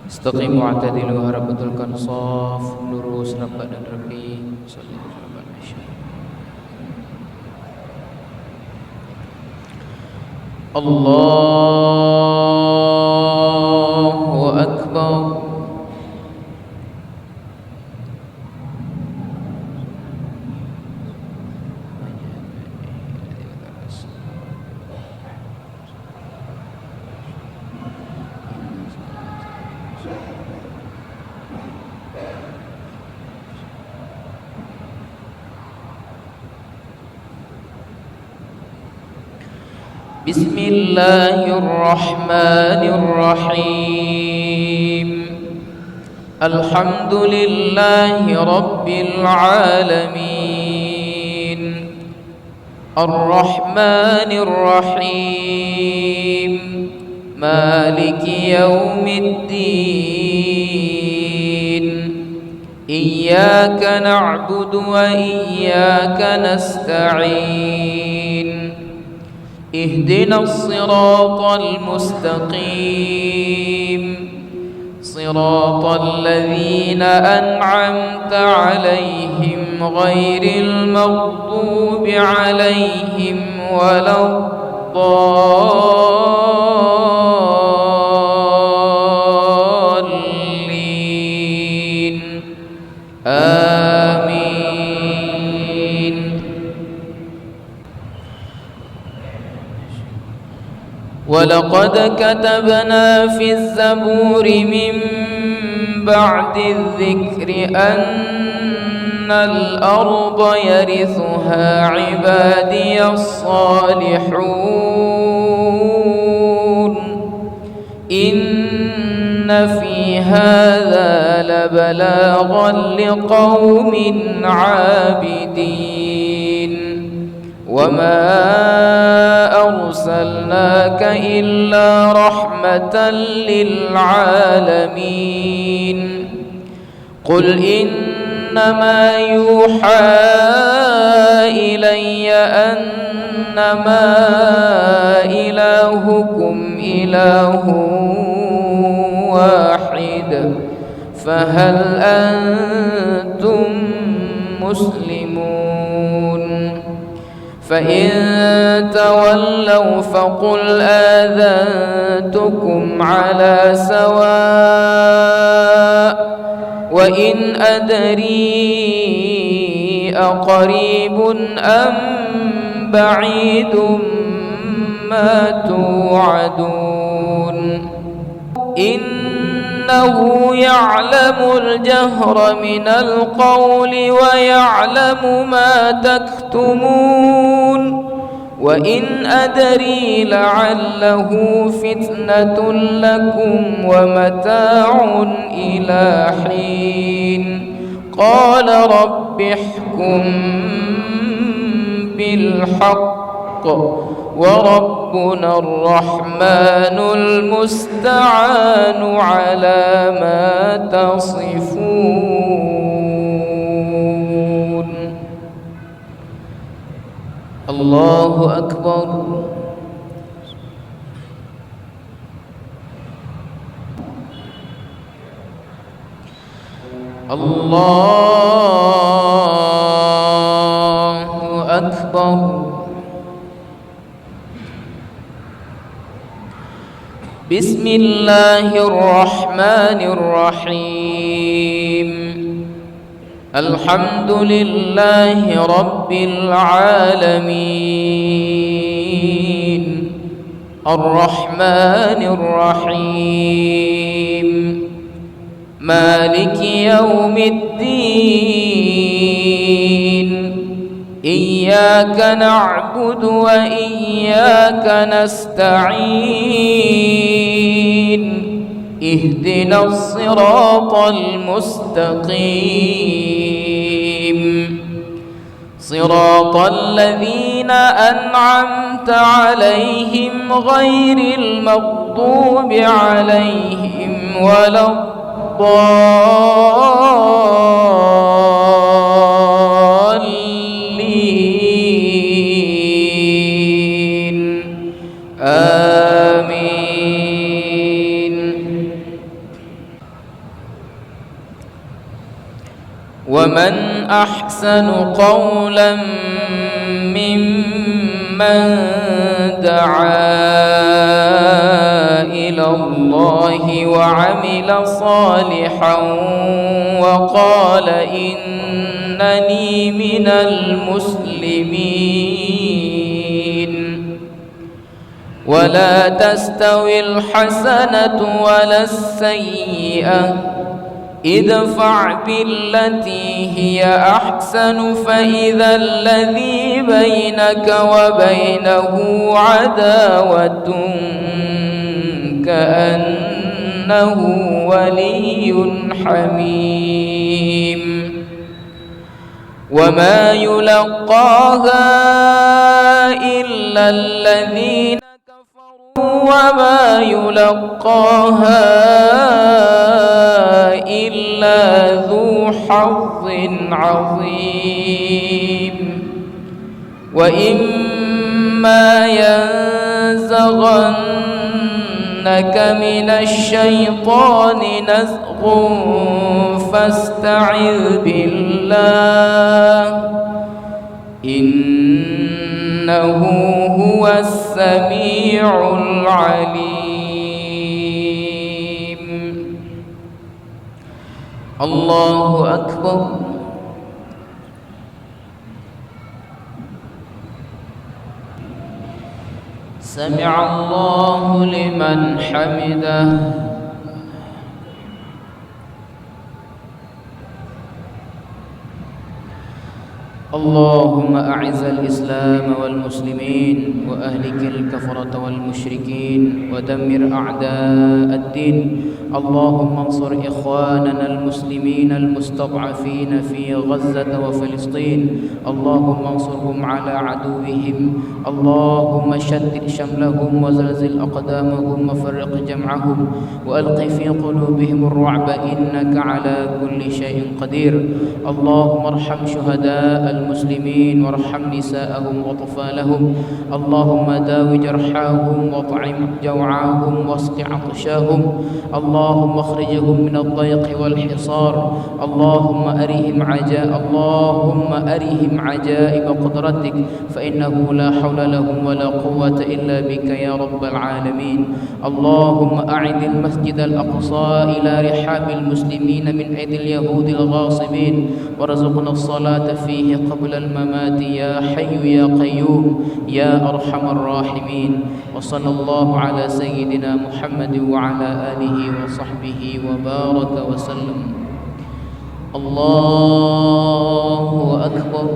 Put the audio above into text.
Istaqimu wa'tadilu, harap betulkan shaf, lurus, nampak dan rapi. Sallallahu alaihi wasallam. Allahu Akbar. بسم الله الرحمن الرحيم. الحمد لله رب العالمين، الرحمن الرحيم، مالك يوم الدين. إياك نعبد وإياك نستعين. اهدنا الصراط المستقيم، صراط الذين أنعمت عليهم غير المغضوب عليهم ولا الضالين. آمين. ولقد كتبنا في الزبور من بعد الذكر أن الأرض يرثها عبادي الصالحون. إن في هذا لبلاغا لقوم عابدين. وما أرسلناك إلا رحمة للعالمين. قل إنما يوحى إلي أنما إلهكم إله واحد، فهل أنتم مسلمون؟ فإن تولوا فقل آذنتكم على سواء، وإن أدري أقريب أم بعيد ما توعدون. إنه يعلم الجهر من القول ويعلم ما تكتمون. وإن أدري لعله فتنة لكم ومتاع إلى حين. قال رب احكم بالحق وربنا الرحمن المستعان على ما تصفون. الله أكبر. الله أكبر. بسم الله الرحمن الرحيم. الحمد لله رب العالمين، الرحمن الرحيم، مالك يوم الدين. إياك نعبد وإياك نستعين. اهدنا الصراط المستقيم، صراط الذين أنعمت عليهم غير المغضوب عليهم ولا الضالين. آمين. أحسن قولا ممن دعا إلى الله وعمل صالحا وقال إنني من المسلمين. ولا تستوي الحسنة ولا السيئة، ادفع بالتي هي أحسن فإذا الذي بينك وبينه عداوة كأنه ولي حميم. وما يلقاها إلا الذين كفروا وما يلقاها إلا ذو حظ عظيم. وإما ينزغنك من الشيطان نزغ فاستعذ بالله إنه هو السميع العليم. الله أكبر. سمع الله لمن حمده. اللهم أعز الإسلام والمسلمين وأهلك الكفرة والمشركين ودمر أعداء الدين. اللهم انصر إخواننا المسلمين المستضعفين في غزة وفلسطين. اللهم انصرهم على عدوهم. اللهم شتت شملهم وزلزل أقدامهم وفرق جمعهم وألق في قلوبهم الرعب إنك على كل شيء قدير. اللهم ارحم شهداء المسلمين وارحم نساءهم وأطفالهم. اللهم داو جرحاهم واطعم جوعاهم واسق عطشاهم. اللهم اخرجهم من الضيق والحصار. اللهم أرهم عجائب قدرتك فإنه لا حول لهم ولا قوة إلا بك يا رب العالمين. اللهم أعد المسجد الأقصى إلى رحاب المسلمين من أيدي اليهود الغاصبين وارزقنا الصلاة فيه قبل الممات يا حي يا قيوم يا أرحم الراحمين. وصلى الله على سيدنا محمد وعلى آله وصحبه وبارك وسلم. الله أكبر.